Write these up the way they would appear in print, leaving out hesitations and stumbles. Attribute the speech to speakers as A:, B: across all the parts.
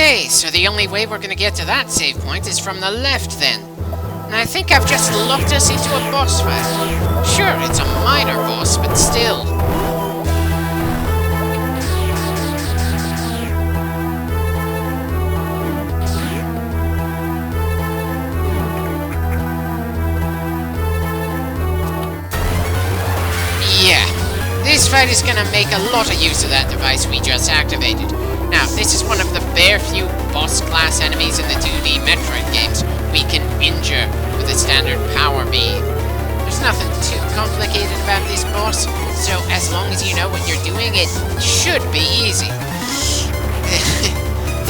A: Okay, so the only way we're gonna get to that save point is from the left then. And I think I've just locked us into a boss fight. Sure, it's a minor boss, but still. Yeah, this fight is gonna make a lot of use of that device we just activated. Now, this is one of the bare few boss class enemies in the 2D Metroid games we can injure with a standard power beam. There's nothing too complicated about this boss, so as long as you know what you're doing, it should be easy.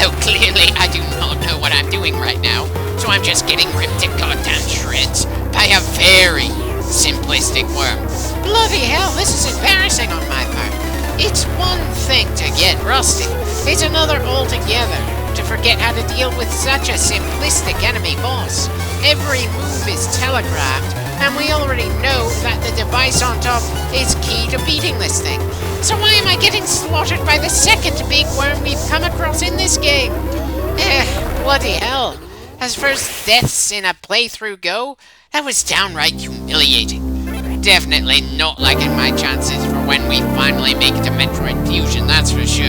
A: Though clearly I do not know what I'm doing right now, so I'm just getting ripped to goddamn shreds by a very simplistic worm. Bloody hell, this is embarrassing on my part. It's one thing to get rusty, it's another altogether to forget how to deal with such a simplistic enemy boss. Every move is telegraphed, and we already know that the device on top is key to beating this thing. So why am I getting slaughtered by the second big worm we've come across in this game? Bloody hell. As far as deaths in a playthrough go, that was downright humiliating. Definitely not liking my chances for when we finally make it to Metroid Fusion, that's for sure.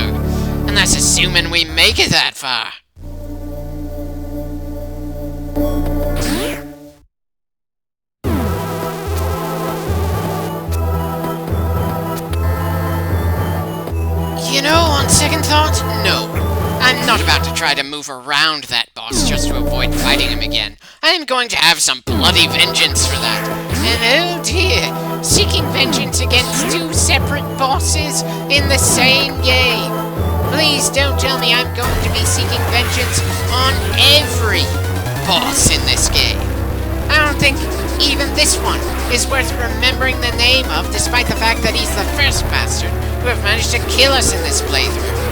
A: And that's assuming we make it that far. You know, on second thought, no. I'm not about to try to move around that boss just to avoid fighting him again. I'm going to have some bloody vengeance for that. And oh dear, seeking vengeance against two separate bosses in the same game. Please don't tell me I'm going to be seeking vengeance on every boss in this game. I don't think even this one is worth remembering the name of, despite the fact that he's the first bastard who have managed to kill us in this playthrough.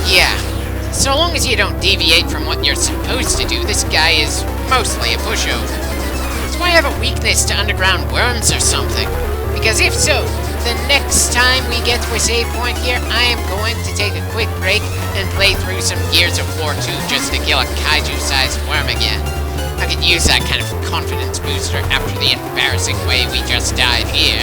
A: Yeah, so long as you don't deviate from what you're supposed to do, this guy is mostly a pushover. So I have a weakness to underground worms or something. Because if so, the next time we get to a save point here, I am going to take a quick break and play through some Gears of War 2 just to kill a kaiju-sized worm again. I could use that kind of confidence booster after the embarrassing way we just died here.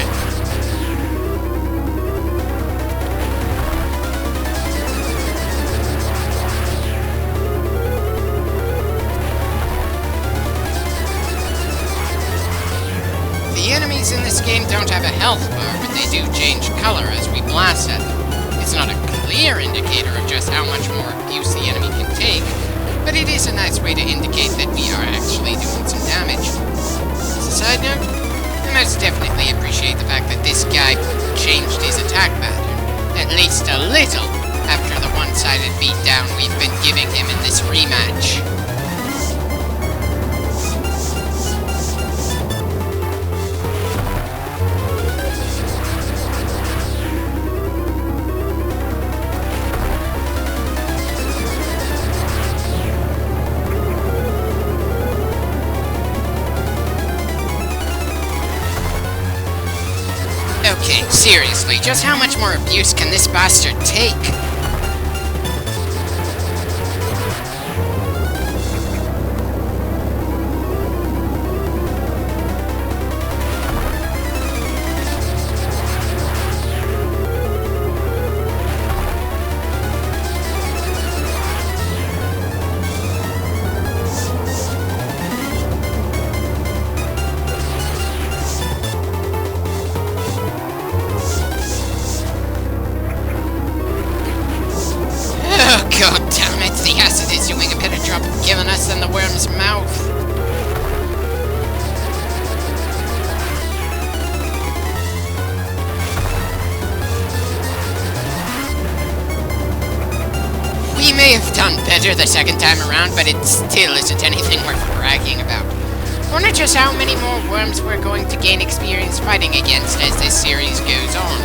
A: The enemies in this game don't have a health bar, but they do change color as we blast at them. It's not a clear indicator of just how much more abuse the enemy can take, but it is a nice way to indicate that we are actually doing some damage. As a side note, I most definitely appreciate the fact that this guy changed his attack pattern, at least a little, after the one-sided beatdown we've been giving him in this rematch. Okay, seriously, just how much more abuse can this bastard take? God damn it, the acid is doing a better job of killing us than the worm's mouth. We may have done better the second time around, but it still isn't anything worth bragging about. Wonder just how many more worms we're going to gain experience fighting against as this series goes on.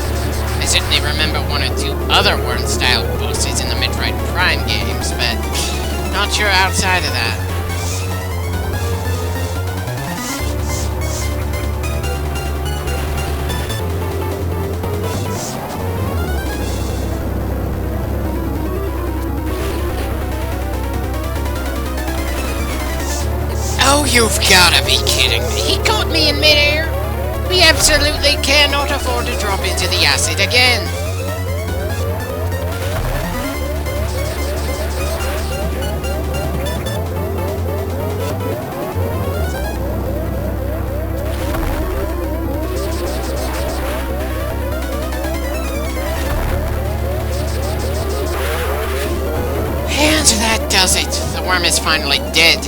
A: I certainly remember one or two other worm-style bosses in the Metroid Prime games, but not sure outside of that. You've gotta be kidding me. He caught me in midair. We absolutely cannot afford to drop into the acid again. And that does it. The worm is finally dead.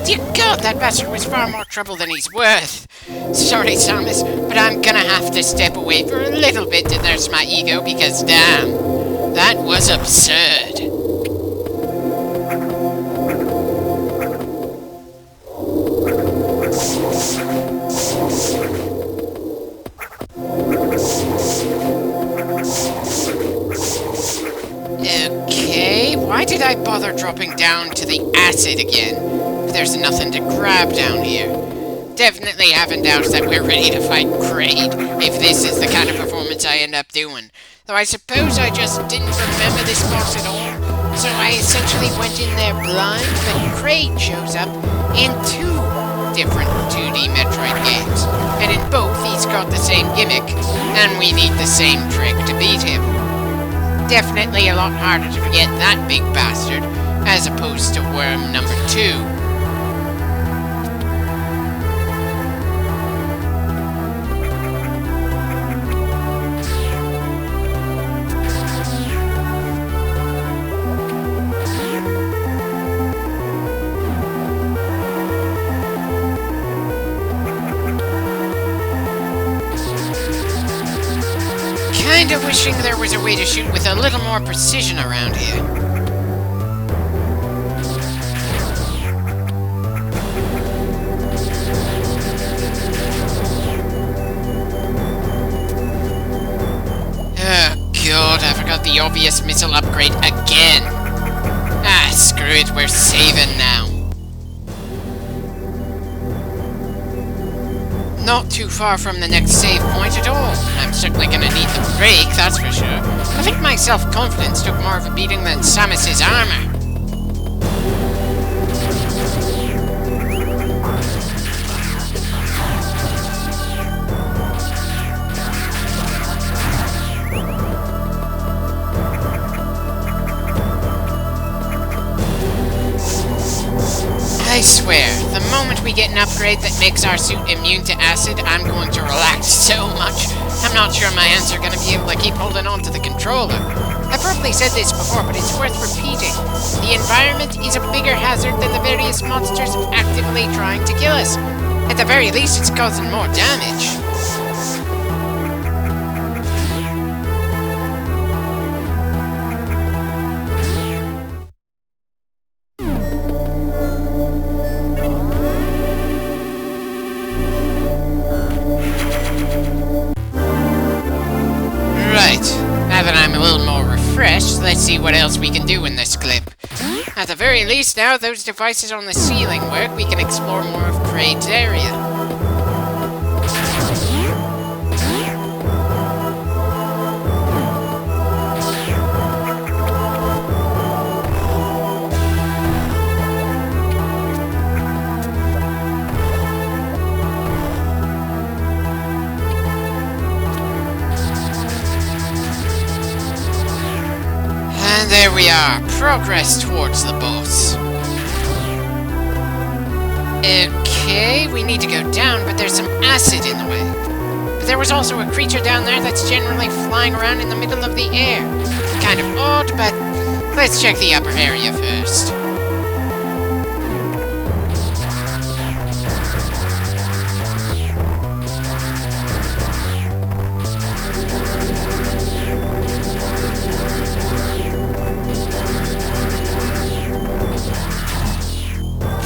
A: Dear God, that bastard was far more trouble than he's worth. Sorry, Samus, but I'm gonna have to step away for a little bit to nurse my ego because, damn, that was absurd. Okay, why did I bother dropping down to the acid again? There's nothing to grab down here. Definitely haven't doubts that we're ready to fight Kraid, if this is the kind of performance I end up doing. Though I suppose I just didn't remember this boss at all, so I essentially went in there blind, but Kraid shows up in 2 different 2D Metroid games, and in both he's got the same gimmick, and we need the same trick to beat him. Definitely a lot harder to forget that big bastard, as opposed to Worm number 2. Kinda wishing there was a way to shoot with a little more precision around here. Oh God, I forgot the obvious missile upgrade again. Ah, screw it, we're saving now. Not too far from the next save point at all. I'm certainly gonna need the break, that's for sure. I think my self-confidence took more of a beating than Samus's armor. I swear, the moment we get an upgrade that makes our suit immune to acid, I'm going to relax so much. I'm not sure my hands are going to be able to keep holding on to the controller. I've probably said this before, but it's worth repeating. The environment is a bigger hazard than the various monsters actively trying to kill us. At the very least, it's causing more damage. Now that I'm a little more refreshed, let's see what else we can do in this clip. At the very least, now those devices on the ceiling work, we can explore more of Kraid's area. And there we are, progress towards the boss. Okay, we need to go down, but there's some acid in the way. But there was also a creature down there that's generally flying around in the middle of the air. Kind of odd, but let's check the upper area first.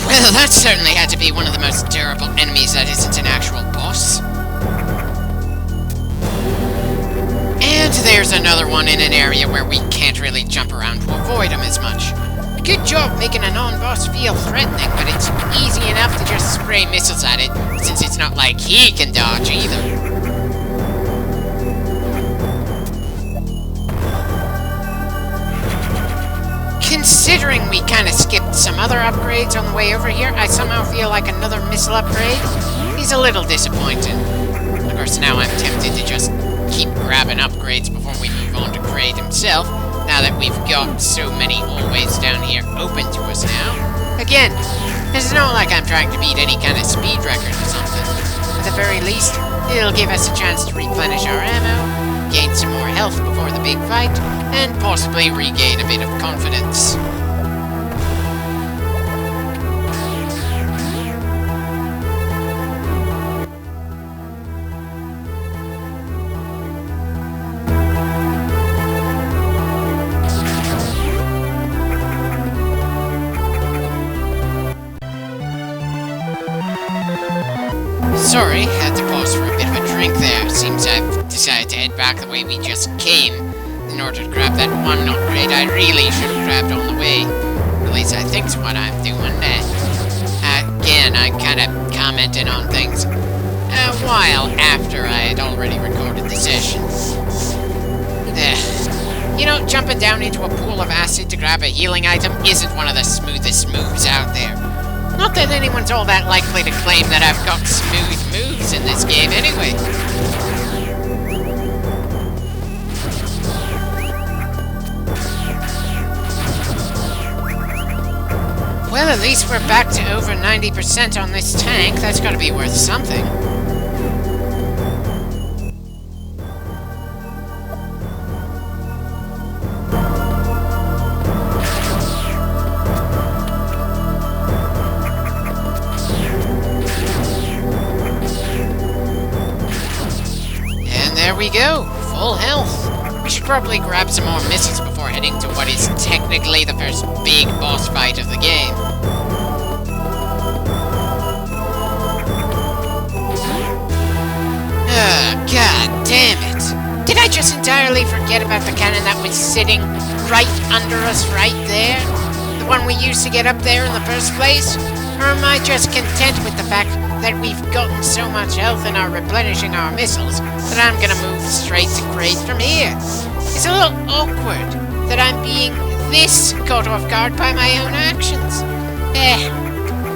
A: Well, that certainly had to be one of the most durable enemies that isn't an actual boss. And there's another one in an area where we can't really jump around to avoid him as much. Good job making a non-boss feel threatening, but it's easy enough to just spray missiles at it, since it's not like he can dodge either. Considering we kind of skipped some other upgrades on the way over here, I somehow feel like another missile upgrade is a little disappointing. Of course, now I'm tempted to just keep grabbing upgrades before we move on to Kraid himself, now that we've got so many always down here open to us now. Again, it's not like I'm trying to beat any kind of speed record or something. At the very least, it'll give us a chance to replenish our ammo, gain some more health before the big fight, and possibly regain a bit of confidence. Sorry, had to pause for a bit of a drink there. Seems I've decided to head back the way we just came in order to grab that one upgrade I really should have grabbed on the way. At least I think's what I'm doing. Again, I kind of commented on things a while after I had already recorded the session. You know, jumping down into a pool of acid to grab a healing item isn't one of the smoothest moves out there. Not that anyone's all that likely to claim that I've got smooth moves in this game anyway. Well, at least we're back to over 90% on this tank. That's gotta be worth something. There we go, full health. We should probably grab some more missiles before heading to what is technically the first big boss fight of the game. God damn it. Did I just entirely forget about the cannon that was sitting right under us right there? The one we used to get up there in the first place? Or am I just content with the fact that we've gotten so much health in our replenishing our missiles that I'm gonna move straight to Kraid from here? It's a little awkward that I'm being this caught off guard by my own actions.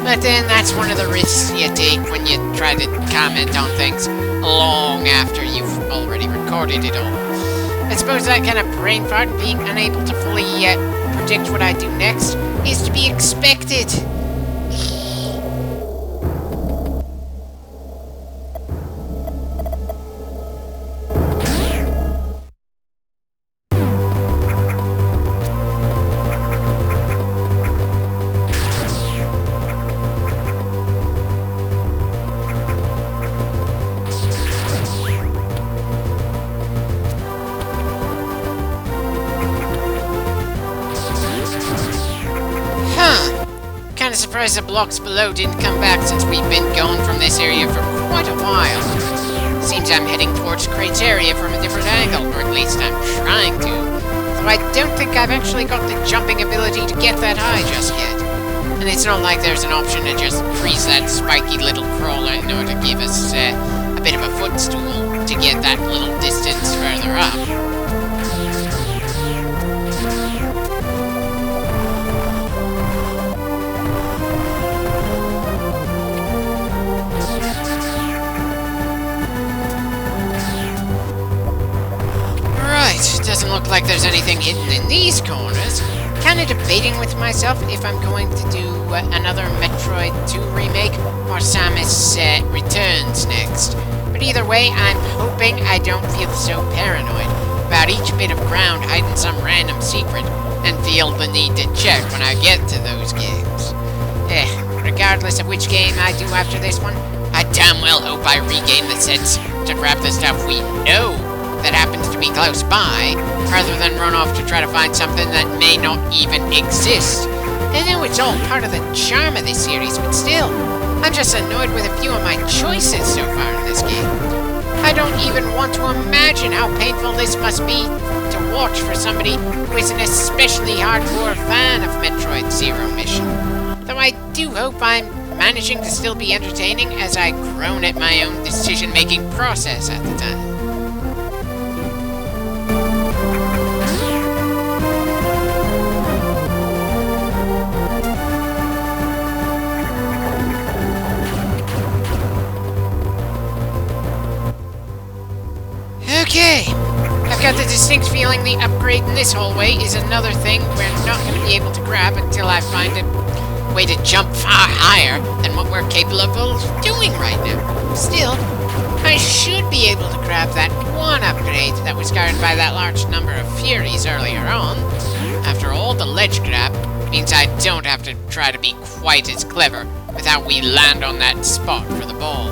A: But then that's one of the risks you take when you try to comment on things long after you've already recorded it all. I suppose that kind of brain fart, being unable to fully predict what I do next, is to be expected. Kinda surprised the blocks below didn't come back since we've been gone from this area for quite a while. Seems I'm heading towards Kraid's area from a different angle, or at least I'm trying to. Though I don't think I've actually got the jumping ability to get that high just yet. And it's not like there's an option to just freeze that spiky little crawler in order to give us a bit of a footstool to get that little distance further up. Doesn't look like there's anything hidden in these corners. Kinda debating with myself if I'm going to do another Metroid 2 remake or Samus Returns next. But either way, I'm hoping I don't feel so paranoid about each bit of ground hiding some random secret and feel the need to check when I get to those games. Regardless of which game I do after this one, I damn well hope I regain the sense to grab the stuff we know that happens to be close by, rather than run off to try to find something that may not even exist. I know it's all part of the charm of this series, but still, I'm just annoyed with a few of my choices so far in this game. I don't even want to imagine how painful this must be to watch for somebody who is an especially hardcore fan of Metroid Zero Mission. Though I do hope I'm managing to still be entertaining as I groan at my own decision-making process at the time. distinct feeling the upgrade in this hallway is another thing we're not going to be able to grab until I find a way to jump far higher than what we're capable of doing right now. Still, I should be able to grab that one upgrade that was guarded by that large number of Furies earlier on. After all, the ledge grab means I don't have to try to be quite as clever with how we land on that spot for the ball.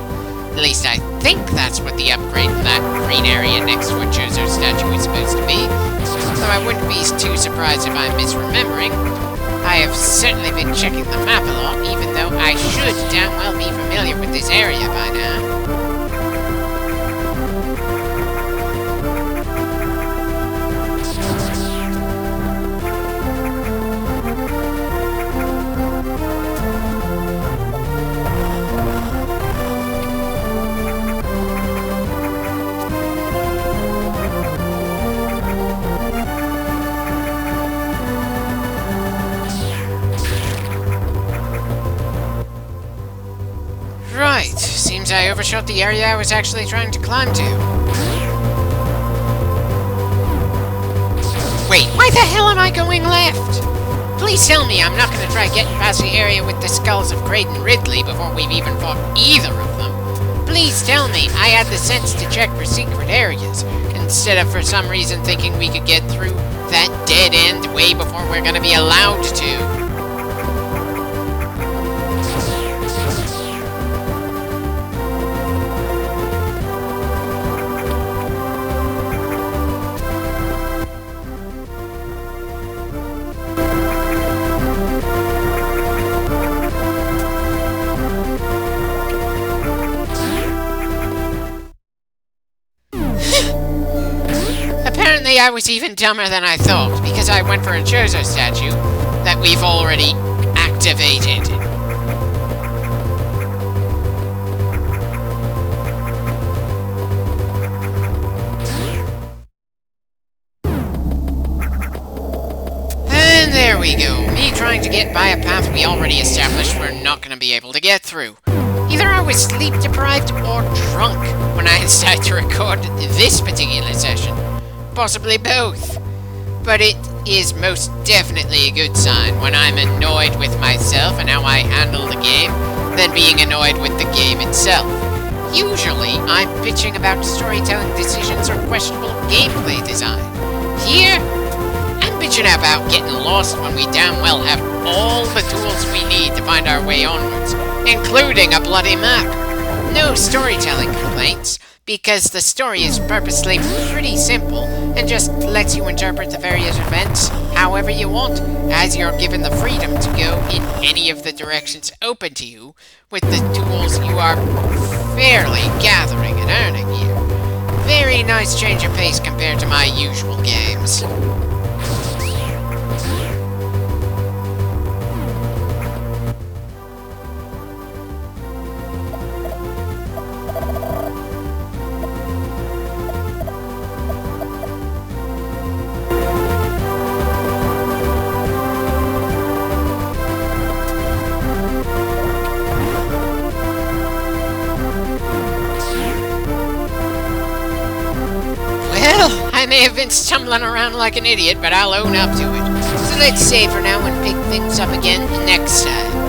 A: At least I think that's what the upgrade in that green area next to a Chozo statue is supposed to be. So I wouldn't be too surprised if I'm misremembering. I have certainly been checking the map a lot, even though I should damn well be familiar with this area by now. Right, seems I overshot the area I was actually trying to climb to. Wait, why the hell am I going left? Please tell me I'm not going to try getting past the area with the skulls of Kraid and Ridley before we've even fought either of them. Please tell me I had the sense to check for secret areas, instead of for some reason thinking we could get through that dead end way before we're going to be allowed to. Apparently I was even dumber than I thought, because I went for a Chozo statue that we've already activated. And there we go. Me trying to get by a path we already established we're not going to be able to get through. Either I was sleep-deprived or drunk when I decided to record this particular session. Possibly both. But it is most definitely a good sign when I'm annoyed with myself and how I handle the game than being annoyed with the game itself. Usually, I'm bitching about storytelling decisions or questionable gameplay design. Here, I'm bitching about getting lost when we damn well have all the tools we need to find our way onwards, including a bloody map. No storytelling complaints, because the story is purposely pretty simple and just lets you interpret the various events however you want, as you're given the freedom to go in any of the directions open to you with the tools you are fairly gathering and earning here. Very nice change of pace compared to my usual games. I may have been stumbling around like an idiot, but I'll own up to it. So let's save for now and pick things up again next time.